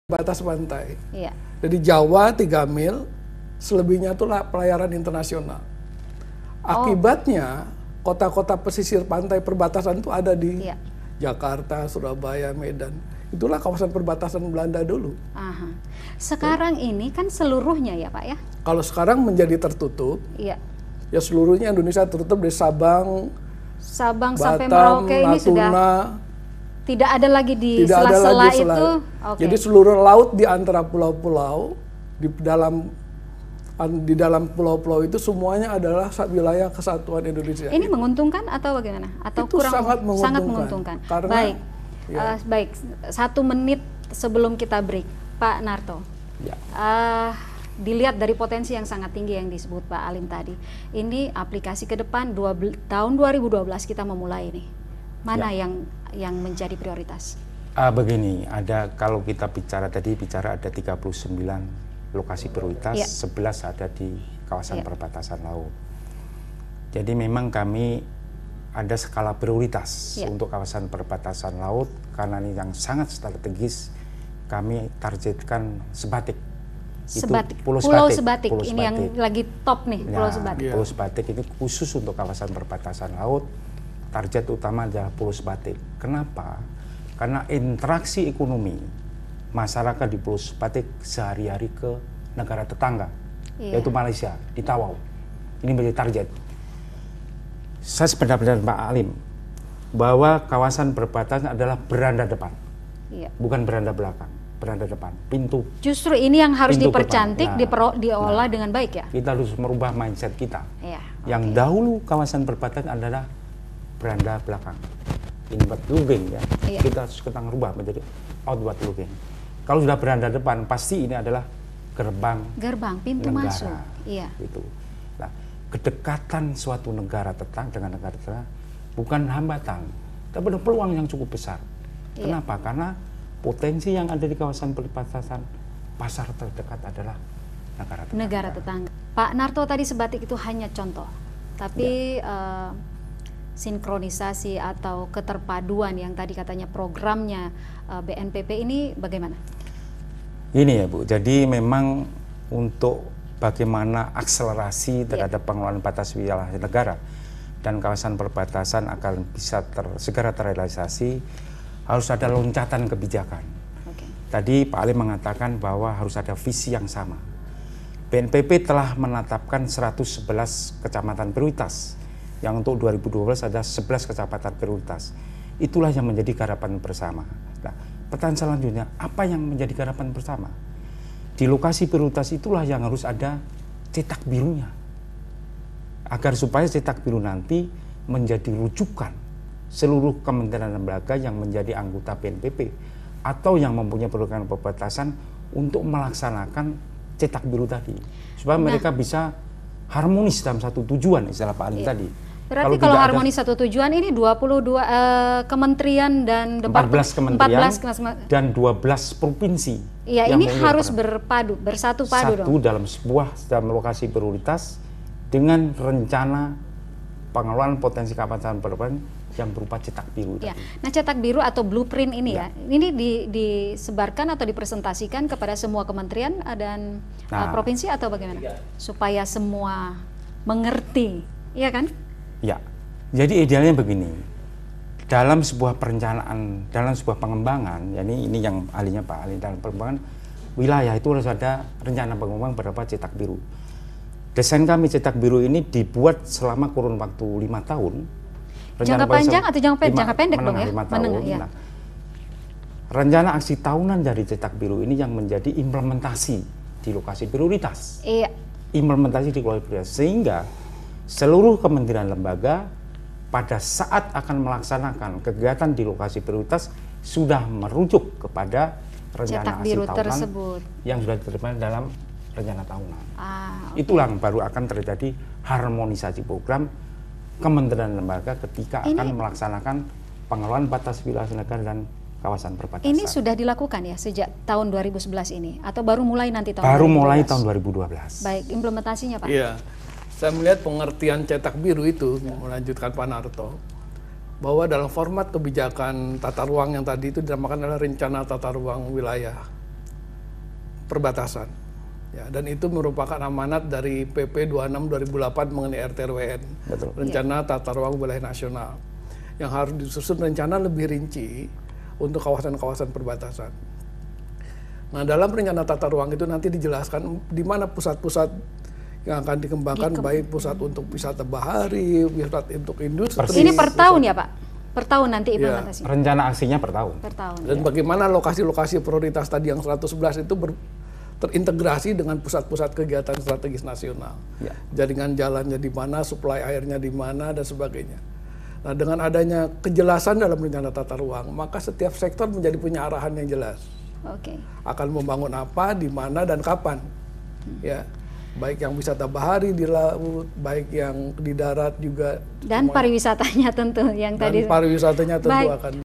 batas pantai. Iya. Jadi Jawa 3 mil, selebihnya itu pelayaran internasional. Akibatnya kota-kota pesisir pantai perbatasan itu ada di Jakarta, Surabaya, Medan. Itulah kawasan perbatasan Belanda dulu. Aha. Sekarang ini kan seluruhnya ya Pak ya? Kalau sekarang menjadi tertutup, Iya. ya seluruhnya Indonesia tertutup dari Sabang, Sampai Batam, Merauke ini sudah Natuna, tidak ada lagi di tidak ada sela-sela lagi itu. Jadi seluruh laut di antara pulau-pulau di dalam pulau-pulau itu semuanya adalah wilayah kesatuan Indonesia. Ini menguntungkan atau bagaimana? Atau itu kurang sangat menguntungkan. Karena, baik, baik. 1 menit sebelum kita break, Pak Narto. Ya. Dilihat dari potensi yang sangat tinggi yang disebut Pak Alim tadi. Ini aplikasi ke depan tahun 2012 kita memulai ini. Mana yang menjadi prioritas? Begini, kalau kita bicara ada 39 lokasi prioritas, 11 ada di kawasan perbatasan laut. Jadi memang kami ada skala prioritas untuk kawasan perbatasan laut karena ini yang sangat strategis. Kami targetkan Sebatik. Pulau Sebatik ini yang lagi top nih, Pulau Sebatik. Pulau Sebatik ini khusus untuk kawasan perbatasan laut. Target utama adalah Pulau Sebatik. Kenapa? Karena interaksi ekonomi masyarakat di Pulau Sebatik sehari-hari ke negara tetangga, yaitu Malaysia, di Tawau. Ini menjadi target. Saya sependapat dengan Pak Alim bahwa kawasan perbatasan adalah beranda depan, bukan beranda belakang, beranda depan, pintu. Justru ini yang harus dipercantik, diolah dengan baik ya? Kita harus merubah mindset kita. Yang dahulu kawasan perbatasan adalah beranda belakang, inward looking ya. Kita harus rubah menjadi outward looking. Kalau sudah beranda depan, pasti ini adalah gerbang pintu negara, masuk. Iya. Gitu. Nah, kedekatan suatu negara dengan negara tetangga bukan hambatan, tapi ada peluang yang cukup besar. Kenapa? Karena potensi yang ada di kawasan perbatasan, pasar terdekat adalah negara tetangga. Pak Narto tadi Sebatik itu hanya contoh, tapi sinkronisasi atau keterpaduan yang tadi katanya programnya BNPB ini bagaimana? Ini ya Bu, jadi memang untuk bagaimana akselerasi terhadap pengelolaan batas wilayah negara dan kawasan perbatasan akan bisa segera terrealisasi, harus ada loncatan kebijakan. Tadi Pak Ali mengatakan bahwa harus ada visi yang sama. BNPB telah menetapkan 111 kecamatan prioritas, yang untuk 2012 ada 11 kecamatan prioritas. Itulah yang menjadi garapan bersama. Nah, pertanyaan selanjutnya, apa yang menjadi garapan bersama? Di lokasi prioritas itulah yang harus ada cetak birunya. Agar supaya cetak biru nanti menjadi rujukan seluruh kementerian lembaga yang menjadi anggota BNPB atau yang mempunyai program perbatasan untuk melaksanakan cetak biru tadi. Supaya mereka bisa harmonis dalam satu tujuan, istilah Pak Alim tadi. Berarti kalau harmonis satu tujuan ini 22 kementerian dan 14 kementerian dan 12 provinsi. Iya, ini harus bersatu padu dong. dalam lokasi prioritas dengan rencana pengelolaan potensi kawasan perbatasan yang berupa cetak biru. Ya. Nah, cetak biru atau blueprint ini ini disebarkan atau dipresentasikan kepada semua kementerian dan provinsi atau bagaimana? Supaya semua mengerti, iya kan? Ya, jadi idealnya begini, dalam sebuah perencanaan, dalam sebuah pengembangan, ini yang ahlinya Pak Ali, dalam pengembangan wilayah itu harus ada rencana pengembangan berupa cetak biru. Desain kami cetak biru ini dibuat selama kurun waktu 5 tahun. Jangka panjang atau jangka pendek dong ya? 5 tahun. Nah, rencana aksi tahunan dari cetak biru ini yang menjadi implementasi di lokasi prioritas. Implementasi di lokasi prioritas, sehingga seluruh kementerian lembaga pada saat akan melaksanakan kegiatan di lokasi prioritas sudah merujuk kepada rencana aksi tahunan tersebut yang sudah diterima dalam rencana tahunan. Itulah yang baru akan terjadi harmonisasi program kementerian lembaga ketika akan melaksanakan pengelolaan batas wilayah negara dan kawasan perbatasan. Ini sudah dilakukan ya sejak tahun 2011 ini atau baru mulai nanti tahun baru 2012? Mulai tahun 2012. Baik, implementasinya Pak. Iya. Saya melihat pengertian cetak biru itu, melanjutkan Pak Narto, bahwa dalam format kebijakan tata ruang yang tadi itu dinamakan adalah rencana tata ruang wilayah perbatasan. Ya, dan itu merupakan amanat dari PP 26 2008 mengenai RT/RWN, Rencana Tata Ruang Wilayah Nasional, yang harus disusun rencana lebih rinci untuk kawasan-kawasan perbatasan. Nah, dalam rencana tata ruang itu nanti dijelaskan di mana pusat-pusat yang akan dikembangkan, baik pusat untuk wisata bahari, pusat untuk industri. Ini per tahun ya Pak? Per tahun nanti implementasi? Ya, rencana aksinya per tahun. Per tahun. Dan bagaimana lokasi-lokasi prioritas tadi yang 111 itu terintegrasi dengan pusat-pusat kegiatan strategis nasional. Ya. Jaringan jalannya di mana, suplai airnya di mana, dan sebagainya. Nah, dengan adanya kejelasan dalam rencana tata ruang, maka setiap sektor menjadi punya arahan yang jelas. Akan membangun apa, di mana, dan kapan. Ya, baik yang wisata bahari di laut, baik yang di darat juga. Dan pariwisatanya tentu yang tadi. Dan pariwisatanya tentu akan